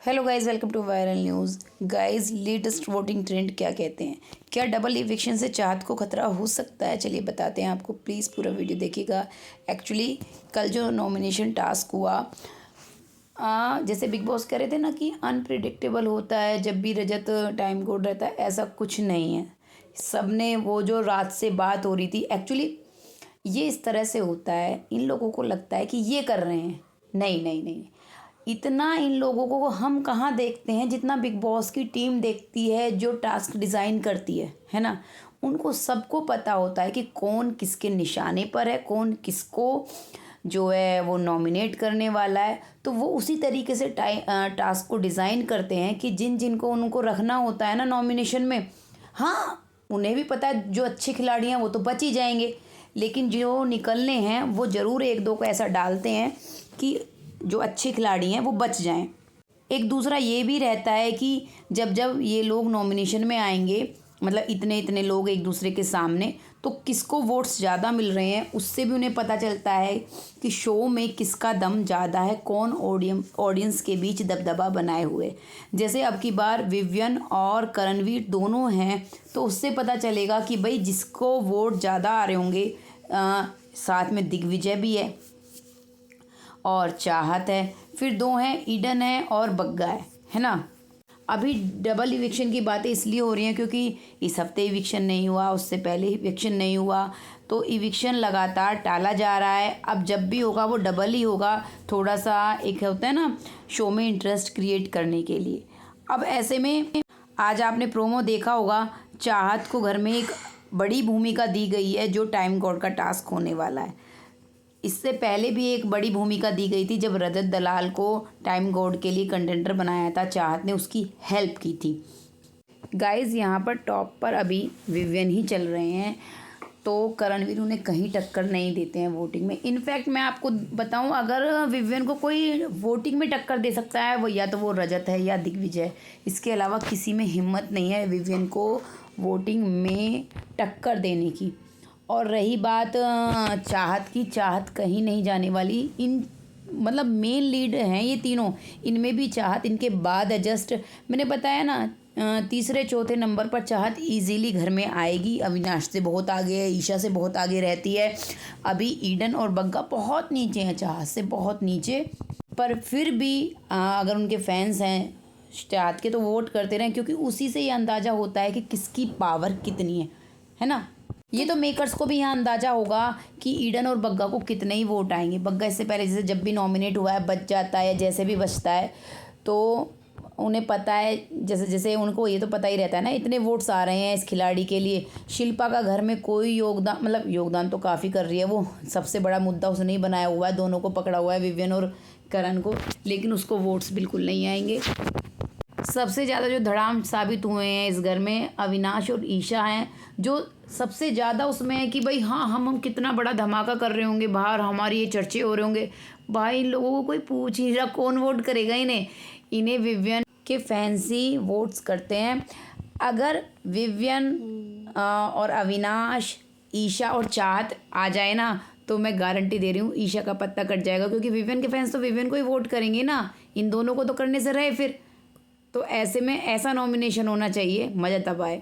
Hello guys, welcome to viral news. Guys, latest voting trend क्या कहते हैं? क्या डबल इविक्शन से चाहत को खतरा हो सकता है? चलिए बताते हैं आपको, प्लीज़ पूरा वीडियो देखिएगा। एक्चुअली कल जो नॉमिनेशन टास्क हुआ, जैसे बिग बॉस कह रहे थे ना कि अनप्रिडिक्टेबल होता है जब भी रजत टाइम कोड रहता है, ऐसा कुछ नहीं है। सबने वो जो रात से बात हो रही थी, एक्चुअली ये इस तरह से होता है, इन लोगों को लगता है कि ये कर रहे हैं। नहीं नहीं नहीं, इतना इन लोगों को हम कहाँ देखते हैं जितना बिग बॉस की टीम देखती है, जो टास्क डिज़ाइन करती है ना। उनको सबको पता होता है कि कौन किसके निशाने पर है, कौन किसको जो है वो नॉमिनेट करने वाला है। तो वो उसी तरीके से टास्क को डिज़ाइन करते हैं कि जिन जिन को उनको रखना होता है ना नॉमिनेशन में, हाँ उन्हें भी पता है जो अच्छे खिलाड़ी हैं वो तो बच ही जाएंगे, लेकिन जो निकलने हैं वो ज़रूर एक दो को ऐसा डालते हैं कि जो अच्छे खिलाड़ी हैं वो बच जाएं। एक दूसरा ये भी रहता है कि जब जब ये लोग नॉमिनेशन में आएंगे, मतलब इतने इतने लोग एक दूसरे के सामने, तो किसको वोट्स ज़्यादा मिल रहे हैं उससे भी उन्हें पता चलता है कि शो में किसका दम ज़्यादा है, कौन ऑडियंस के बीच दबदबा बनाए हुए। जैसे अब की बार विवियन और करणवीर दोनों हैं, तो उससे पता चलेगा कि भाई जिसको वोट ज़्यादा आ रहे होंगे, साथ में दिग्विजय भी है और चाहत है, फिर दो हैं ईडन है और बग्गा है ना। अभी डबल इविक्शन की बातें इसलिए हो रही हैं क्योंकि इस हफ्ते इविक्शन नहीं हुआ, उससे पहले इविक्शन नहीं हुआ, तो इविक्शन लगातार टाला जा रहा है। अब जब भी होगा वो डबल ही होगा, थोड़ा सा एक होता है ना शो में इंटरेस्ट क्रिएट करने के लिए। अब ऐसे में आज आपने प्रोमो देखा होगा, चाहत को घर में एक बड़ी भूमिका दी गई है जो टाइम गॉड का टास्क होने वाला है। इससे पहले भी एक बड़ी भूमिका दी गई थी जब रजत दलाल को टाइम गॉड के लिए कंटेंटर बनाया था, चाहत ने उसकी हेल्प की थी। गाइस, यहाँ पर टॉप पर अभी विवियन ही चल रहे हैं, तो करणवीर उन्हें कहीं टक्कर नहीं देते हैं वोटिंग में। इनफैक्ट मैं आपको बताऊं, अगर विवियन को कोई वोटिंग में टक्कर दे सकता है वो या तो वो रजत है या दिग्विजय। इसके अलावा किसी में हिम्मत नहीं है विवियन को वोटिंग में टक्कर देने की। और रही बात चाहत की, चाहत कहीं नहीं जाने वाली। इन मतलब मेन लीड हैं ये तीनों, इनमें भी चाहत इनके बाद है। जस्ट मैंने बताया ना, तीसरे चौथे नंबर पर चाहत इजीली घर में आएगी। अविनाश से बहुत आगे है, ईशा से बहुत आगे रहती है। अभी ईडन और बग्गा बहुत नीचे हैं, चाहत से बहुत नीचे। पर फिर भी अगर उनके फैंस हैं चाहत के तो वोट करते रहें, क्योंकि उसी से ये अंदाज़ा होता है कि किसकी पावर कितनी है ना। ये तो मेकर्स को भी यहाँ अंदाज़ा होगा कि ईडन और बग्गा को कितने ही वोट आएंगे। बग्गा इससे पहले जैसे जब भी नॉमिनेट हुआ है बच जाता है, जैसे भी बचता है, तो उन्हें पता है, जैसे जैसे उनको ये तो पता ही रहता है ना इतने वोट्स आ रहे हैं इस खिलाड़ी के लिए। शिल्पा का घर में कोई योगदान, मतलब योगदान तो काफ़ी कर रही है, वो सबसे बड़ा मुद्दा उसने ही बनाया हुआ है, दोनों को पकड़ा हुआ है विवियन और करण को, लेकिन उसको वोट्स बिल्कुल नहीं आएंगे। सबसे ज़्यादा जो धड़ाम साबित हुए हैं इस घर में अविनाश और ईशा हैं, जो सबसे ज़्यादा उसमें है कि भाई हाँ हम कितना बड़ा धमाका कर रहे होंगे बाहर, हमारी ये चर्चे हो रहे होंगे। भाई इन लोगों को कोई पूछ ही रहा, कौन वोट करेगा इन्हें? इन्हें विवियन के फैंस ही वोट्स करते हैं। अगर विवियन और अविनाश, ईशा और चाहत आ जाए ना, तो मैं गारंटी दे रही हूँ ईशा का पत्ता कट जाएगा, क्योंकि विवियन के फैंस तो विवियन को ही वोट करेंगे ना, इन दोनों को तो करने से रहे फिर। तो ऐसे में ऐसा नॉमिनेशन होना चाहिए, मज़ा तब आए।